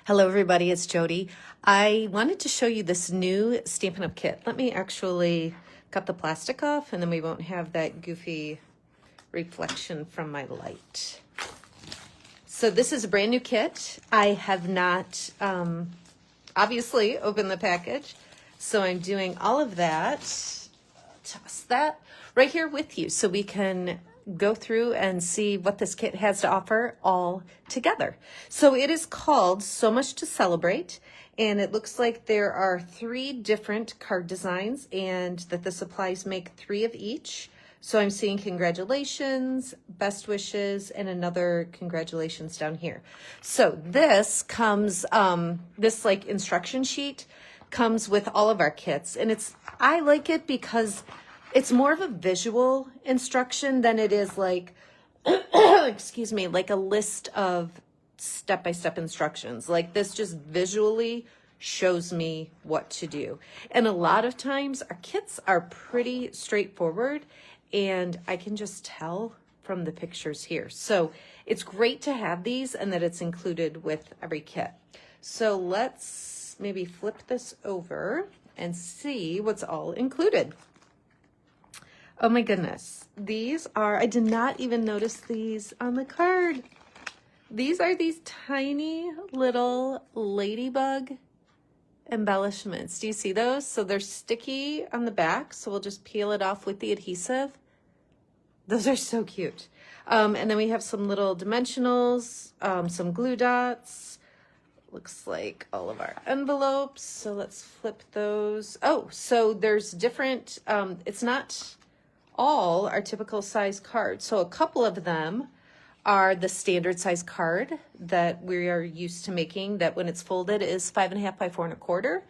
Hello everybody, it's Jodi. I wanted to show you this new Stampin' Up! Kit. Let me actually cut the plastic off and then we won't have that goofy reflection from my light. So this is a brand new kit. I have not obviously opened the package, so I'm doing all of that, toss that right here with you so we can go through and see what this kit has to offer all together. So it is called So Much to Celebrate, and it looks like there are 3 different card designs and that the supplies make 3 of each. So I'm seeing congratulations, best wishes, and another congratulations down here. So this comes, this like instruction sheet comes with all of our kits, and I like it because it's more of a visual instruction than it is like, excuse me, like a list of step-by-step instructions. Like this just visually shows me what to do. And a lot of times our kits are pretty straightforward and I can just tell from the pictures here. So it's great to have these and that it's included with every kit. So let's maybe flip this over and see what's all included. Oh my goodness. These are, I did not even notice these on the card. These are these tiny little ladybug embellishments. Do you see those? So they're sticky on the back, so we'll just peel it off with the adhesive. Those are so cute. And then we have some little dimensionals, some glue dots. Looks like all of our envelopes. So let's flip those. Oh, so there's different, it's not all our typical size cards. So a couple of them are the standard size card that we are used to making, that when it's folded is 5.5 by 4 1/4.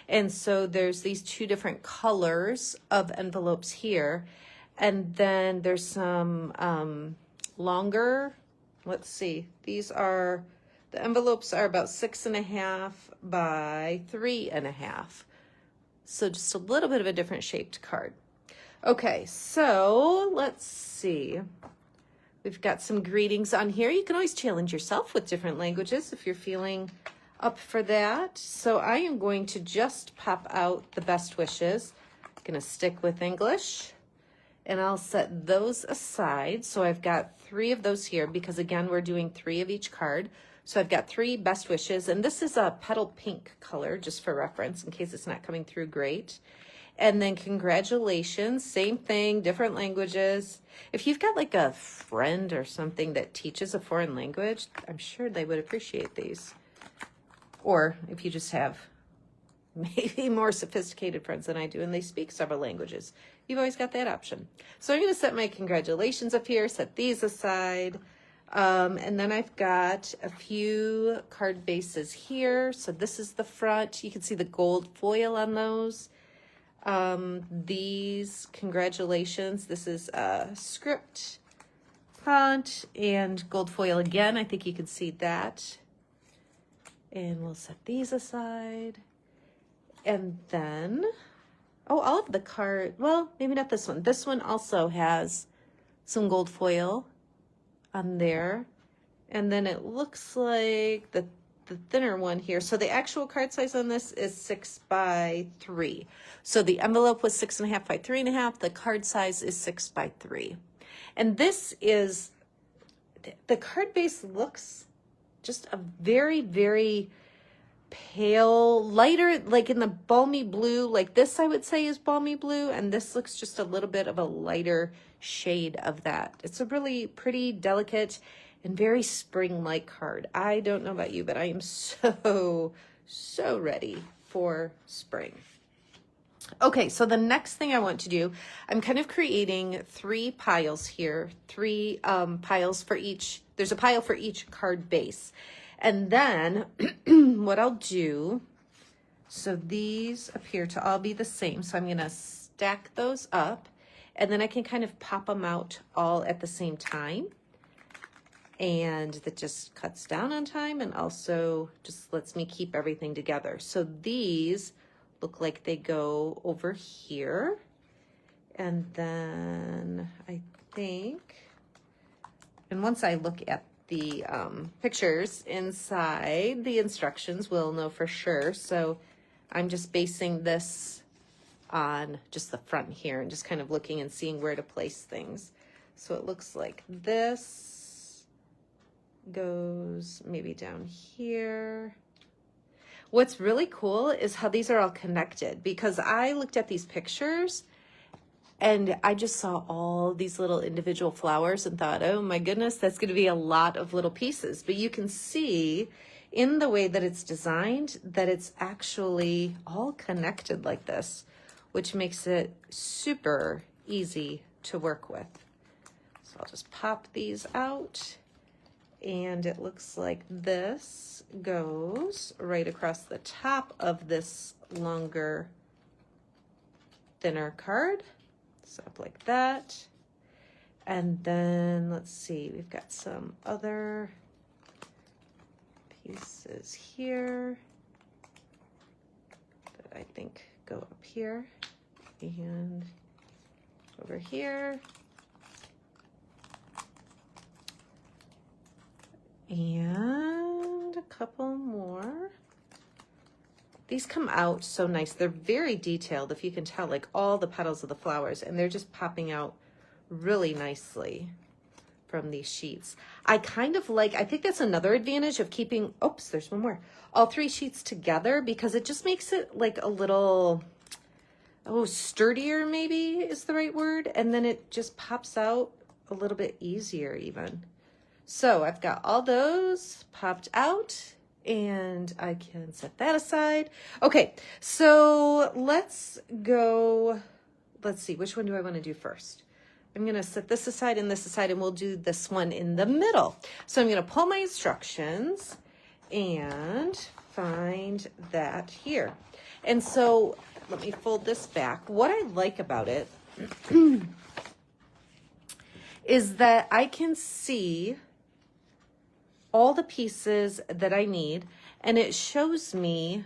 And so there's these 2 different colors of envelopes here. And then there's some longer, let's see, these are, the envelopes are about 6.5 by 3.5. So just a little bit of a different shaped card. Okay, so let's see. We've got some greetings on here. You can always challenge yourself with different languages if you're feeling up for that. So I am going to just pop out the best wishes. I'm going to stick with English, and I'll set those aside. So I've got 3 of those here because, again, we're doing 3 of each card. So I've got 3 best wishes, and this is a petal pink color, just for reference, in case it's not coming through great. And then congratulations, same thing, different languages. If you've got like a friend or something that teaches a foreign language, I'm sure they would appreciate these. Or if you just have maybe more sophisticated friends than I do and they speak several languages, you've always got that option. So I'm going to set my congratulations up here, set these aside. And then I've got a few card bases here. So this is the front. You can see the gold foil on those. These congratulations, this is a script font and gold foil again. I think you can see that. And we'll set these aside. And then, oh, all of the card, well, maybe not this one. This one also has some gold foil on there. And then it looks like the thinner one here. So the actual card size on this is 6 by 3. So the envelope was 6.5 by 3.5. The card size is 6 by 3. And this is, the card base looks just a very, very pale, lighter, like in the balmy blue. Like this, I would say, is balmy blue. And this looks just a little bit of a lighter shade of that. It's a really pretty, delicate, and very spring-like card. I don't know about you, but I am so ready for spring. Okay, so the next thing I want to do, I'm kind of creating 3 piles here, 3 piles for each. There's a pile for each card base. And then what I'll do, so these appear to all be the same. So I'm gonna stack those up, and then I can kind of pop them out all at the same time. And that just cuts down on time and also just lets me keep everything together. So these look like they go over here. And then I think, and once I look at the pictures inside the instructions, we'll know for sure. So I'm just basing this on just the front here and just kind of looking and seeing where to place things. So it looks like this goes maybe down here. What's really cool is how these are all connected, because I looked at these pictures and I just saw all these little individual flowers and thought, oh my goodness, that's going to be a lot of little pieces. But you can see in the way that it's designed that it's actually all connected like this, which makes it super easy to work with. So I'll just pop these out, and it looks like this goes right across the top of this longer, thinner card. So up like that. And then let's see, we've got some other pieces here that I think go up here and over here. And a couple more. These come out so nice. They're very detailed, if you can tell, like all the petals of the flowers, and they're just popping out really nicely from these sheets. I kind of like, I think that's another advantage of keeping, oops, there's one more, all three sheets together, because it just makes it like a little, oh, sturdier maybe is the right word. And then it just pops out a little bit easier even. So I've got all those popped out, and I can set that aside. Okay, so let's go, let's see, which one do I want to do first? I'm going to set this aside and this aside, and we'll do this one in the middle. So I'm going to pull my instructions and find that here. And so let me fold this back. What I like about it is that I can see all the pieces that I need, and it shows me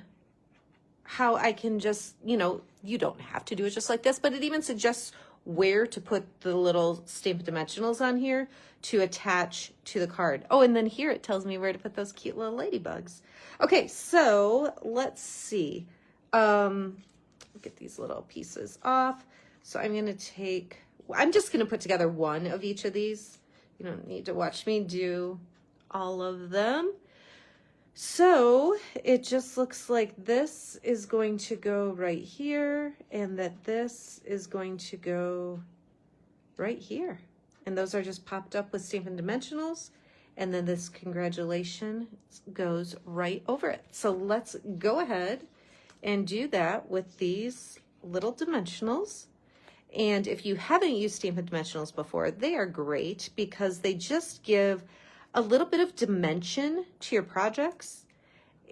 how I can just, you know, you don't have to do it just like this, but it even suggests where to put the little Stampin' Dimensionals on here to attach to the card. Oh, and then here it tells me where to put those cute little ladybugs. Okay, so let's see. Get these little pieces off. So I'm gonna take, I'm just gonna put together one of each of these. You don't need to watch me do all of them. So it just looks like this is going to go right here, and that this is going to go right here. And those are just popped up with Stampin' Dimensionals. And then this congratulations goes right over it. So let's go ahead and do that with these little dimensionals. And if you haven't used Stampin' Dimensionals before, they are great because they just give a little bit of dimension to your projects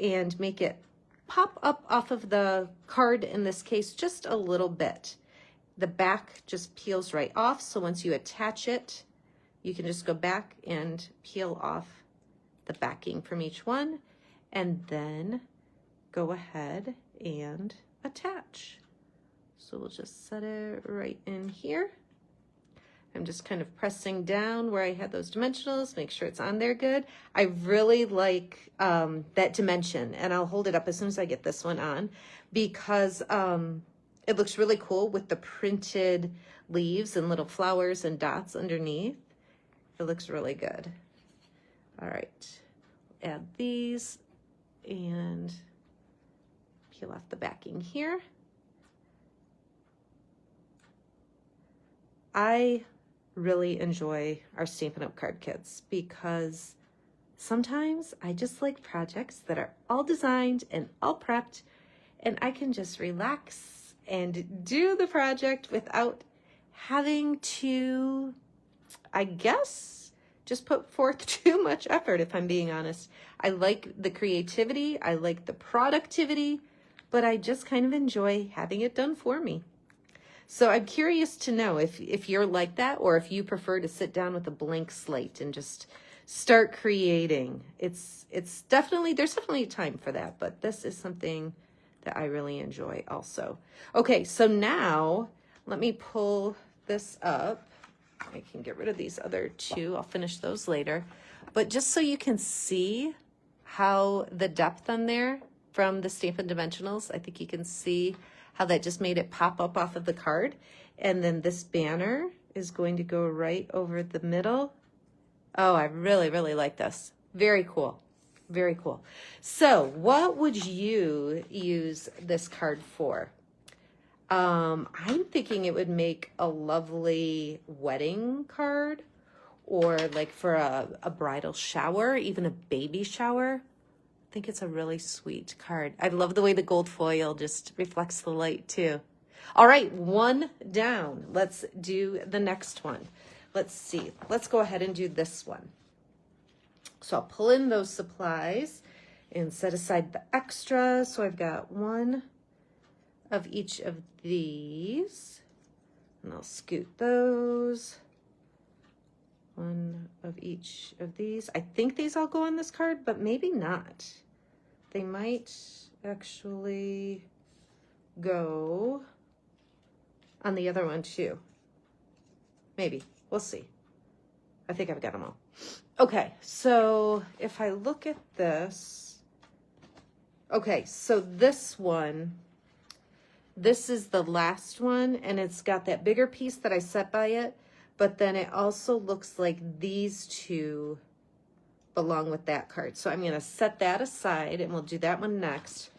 and make it pop up off of the card, in this case, just a little bit. The back just peels right off, so once you attach it, you can just go back and peel off the backing from each one, and then go ahead and attach. So we'll just set it right in here. I'm just kind of pressing down where I had those dimensionals, make sure it's on there good. I really like that dimension, and I'll hold it up as soon as I get this one on, because it looks really cool with the printed leaves and little flowers and dots underneath. It looks really good. All right, add these and peel off the backing here. I really enjoy our Stampin' Up! Card kits because sometimes I just like projects that are all designed and all prepped, and I can just relax and do the project without having to, I guess, just put forth too much effort, if I'm being honest. I like the creativity, I like the productivity, but I just kind of enjoy having it done for me. So I'm curious to know if you're like that, or if you prefer to sit down with a blank slate and just start creating. It's definitely, there's definitely a time for that, but this is something that I really enjoy also. Okay, so now let me pull this up. I can get rid of these other two. I'll finish those later. but just so you can see how the depth on there from the Stampin' Dimensionals, I think you can see how that just made it pop up off of the card. And then this banner is going to go right over the middle. Oh, I really, really like this. Very cool. Very cool. So what would you use this card for? I'm thinking it would make a lovely wedding card, or like for a bridal shower, even a baby shower. I think it's a really sweet card. I love the way the gold foil just reflects the light too. All right, one down. Let's do the next one. Let's see. Let's go ahead and do this one. So I'll pull in those supplies and set aside the extras. So I've got one of each of these, and I'll scoot those. One of each of these. I think these all go on this card, but maybe not. They might actually go on the other one too. Maybe. We'll see. I think I've got them all. Okay, so if I look at this, okay, so this one, this is the last one, and it's got that bigger piece that I set by it, but then it also looks like these two belong with that card. So I'm going to set that aside, and we'll do that one next.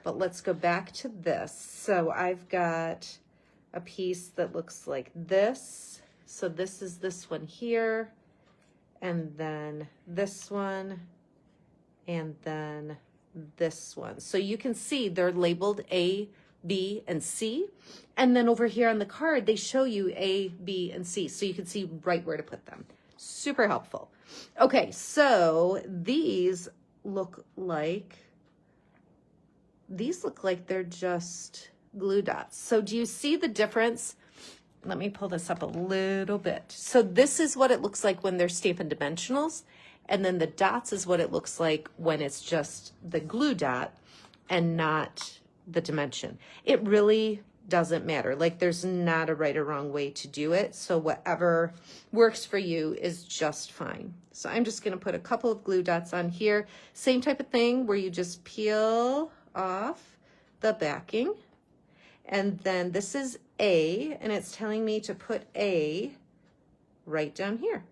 But let's go back to this. So I've got a piece that looks like this. So this is this one here, and then this one, and then this one. So you can see they're labeled A, B, and C. And then over here on the card, they show you A, B, and C. So you can see right where to put them. Super helpful. Okay, so these look like they're just glue dots. So do you see the difference? Let me pull this up a little bit. So this is what it looks like when they're Stampin' Dimensionals. And then the dots is what it looks like when it's just the glue dot and not the dimension. It really doesn't matter. Like, there's not a right or wrong way to do it. So whatever works for you is just fine. So I'm just going to put a couple of glue dots on here. Same type of thing where you just peel off the backing. And then this is A, and it's telling me to put A right down here.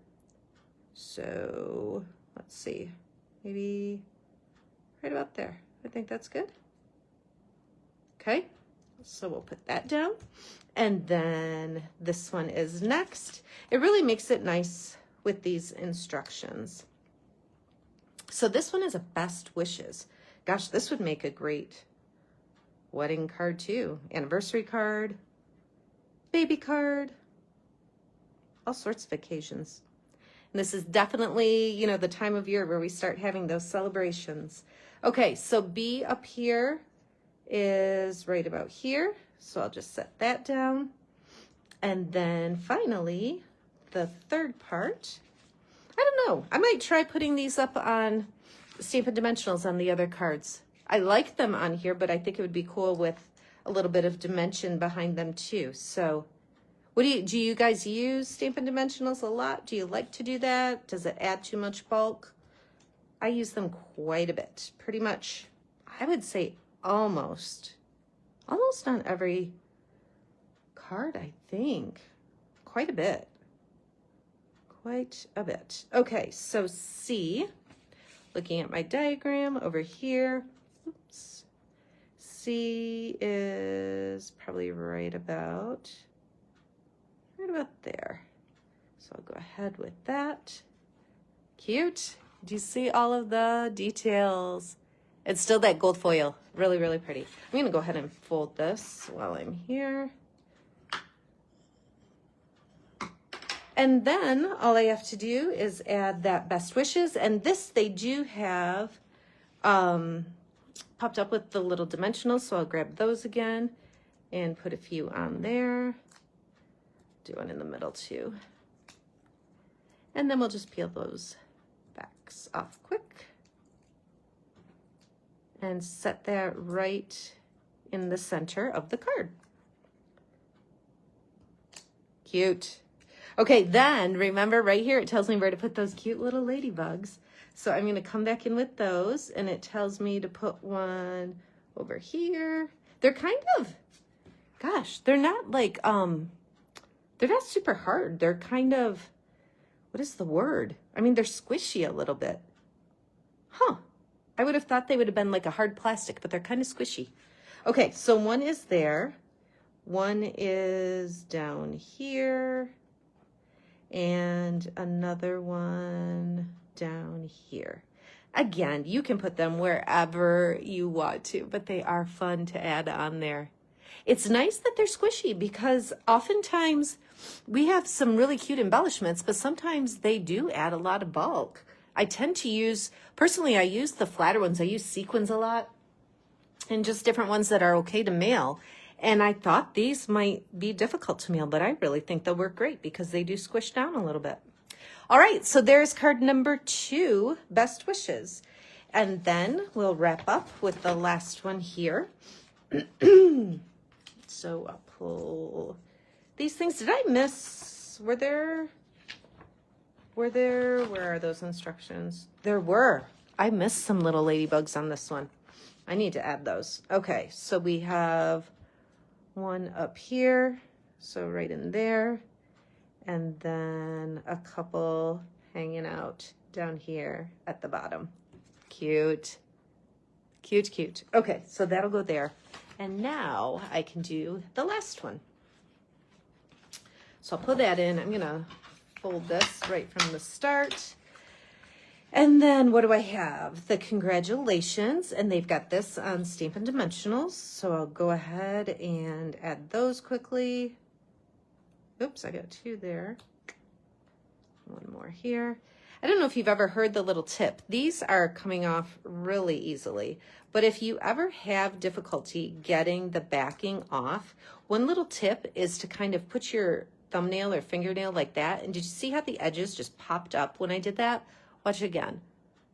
So let's see, maybe right about there. I think that's good. Okay, so we'll put that down. And then this one is next. It really makes it nice with these instructions. So this one is a best wishes. Gosh, this would make a great wedding card too. Anniversary card, baby card, all sorts of occasions. And this is definitely, you know, the time of year where we start having those celebrations. Okay, so B up here is right about here. So I'll just set that down. And then finally, the third part, I don't know, I might try putting these up on Stampin' Dimensionals on the other cards. I like them on here, but I think it would be cool with a little bit of dimension behind them too. So what do you guys use Stampin' Dimensionals a lot? Do you like to do that? Does it add too much bulk? I use them quite a bit. Pretty much, I would say almost on every card, I think. Quite a bit. Quite a bit. Okay, so C, looking at my diagram over here, oops. C is probably right about there. So I'll go ahead with that. Cute. Do you see all of the details? It's still that gold foil. Really, really pretty. I'm gonna go ahead and fold this while I'm here. And then all I have to do is add that best wishes. And this they do have popped up with the little dimensionals. So I'll grab those again and put a few on there. Do one in the middle too. And then we'll just peel those backs off quick and set that right in the center of the card. Cute. Okay, then remember right here, it tells me where to put those cute little ladybugs. So I'm going to come back in with those, and it tells me to put one over here. They're kind of, gosh, they're not like, they're not super hard. They're kind of, what is the word? I mean, they're squishy a little bit. Huh. I would have thought they would have been like a hard plastic, but they're kind of squishy. Okay, so one is there. One is down here. And another one down here. Again, you can put them wherever you want to, but they are fun to add on there. It's nice that they're squishy because oftentimes we have some really cute embellishments, but sometimes they do add a lot of bulk. I tend to use, personally, I use the flatter ones. I use sequins a lot and just different ones that are okay to mail. And I thought these might be difficult to mail, but I really think they'll work great because they do squish down a little bit. All right, so there's card number 2, Best Wishes. And then we'll wrap up with the last one here. So I'll pull these things. Did I miss, where are those instructions? There were. I missed some little ladybugs on this one. I need to add those. Okay, so we have one up here, so right in there, and then a couple hanging out down here at the bottom. Cute. Cute, cute. Okay, so that'll go there. And now I can do the last one. So I'll put that in. I'm gonna fold this right from the start. And then what do I have? The congratulations, and they've got this on Stampin' Dimensionals. So I'll go ahead and add those quickly. Oops, I got 2 there. One more here. I don't know if you've ever heard the little tip. These are coming off really easily, but if you ever have difficulty getting the backing off, one little tip is to kind of put your thumbnail or fingernail like that. And did you see how the edges just popped up when I did that? Watch again.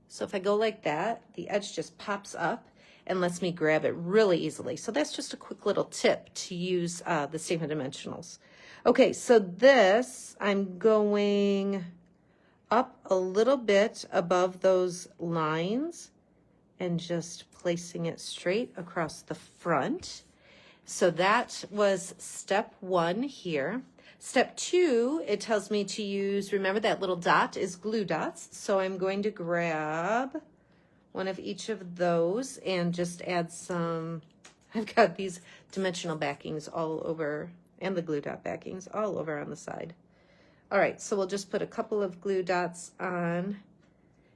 So if I go like that, the edge just pops up and lets me grab it really easily. So that's just a quick little tip to use the Stampin' Dimensionals. Okay, so this, I'm going up a little bit above those lines and just placing it straight across the front. So that was step 1 here. Step 2, it tells me to use, remember that little dot is glue dots. So I'm going to grab one of each of those and just add some, I've got these dimensional backings all over, and the glue dot backings all over on the side. All right, so we'll just put a couple of glue dots on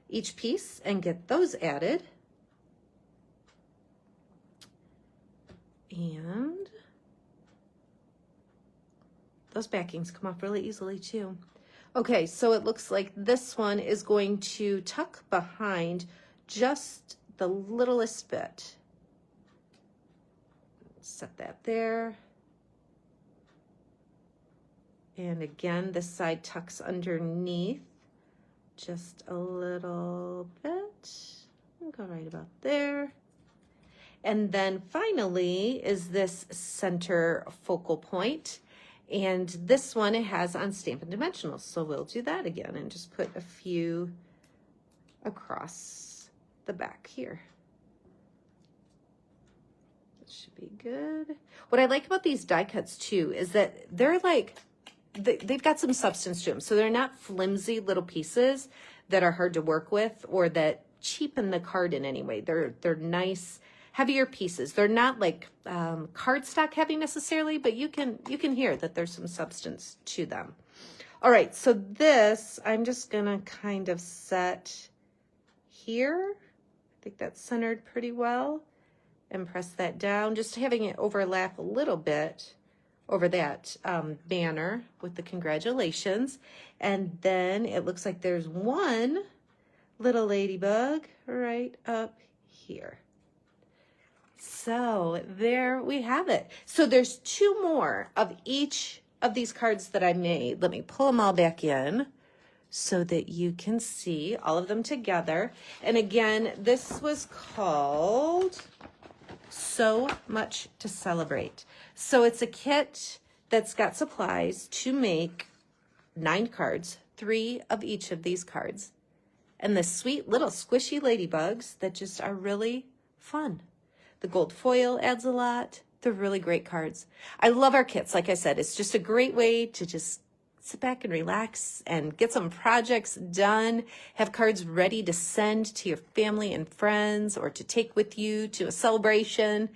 each piece and get those added. And those backings come off really easily too. Okay, so it looks like this one is going to tuck behind just the littlest bit. Set that there. And again, this side tucks underneath just a little bit. I'll go right about there. And then finally is this center focal point. And this one it has on Stampin' Dimensionals. So we'll do that again and just put a few across the back here. That should be good. What I like about these die cuts too is that they're like, they've got some substance to them. So they're not flimsy little pieces that are hard to work with or that cheapen the card in any way. They're nice, heavier pieces. They're not like cardstock heavy necessarily, but you can hear that there's some substance to them. All right, so this I'm just gonna kind of set here. I think that's centered pretty well, and press that down, just having it overlap a little bit over that banner with the congratulations. And then it looks like there's one little ladybug right up here. So there we have it. So there's 2 more of each of these cards that I made. Let me pull them all back in so that you can see all of them together. And again, this was called So Much to Celebrate. So it's a kit that's got supplies to make 9 cards, 3 of each of these cards, and the sweet little squishy ladybugs that just are really fun. The gold foil adds a lot. They're really great cards. I love our kits. Like I said, it's just a great way to just sit back and relax and get some projects done. Have cards ready to send to your family and friends or to take with you to a celebration.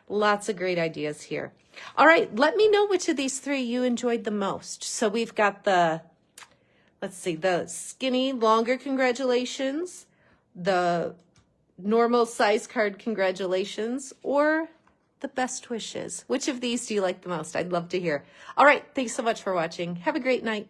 Lots of great ideas here. All right, let me know which of these 3 you enjoyed the most. So we've got the, let's see, the skinny, longer congratulations, the normal size card congratulations, or the best wishes. Which of these do you like the most? I'd love to hear. All right, thanks so much for watching. Have a great night.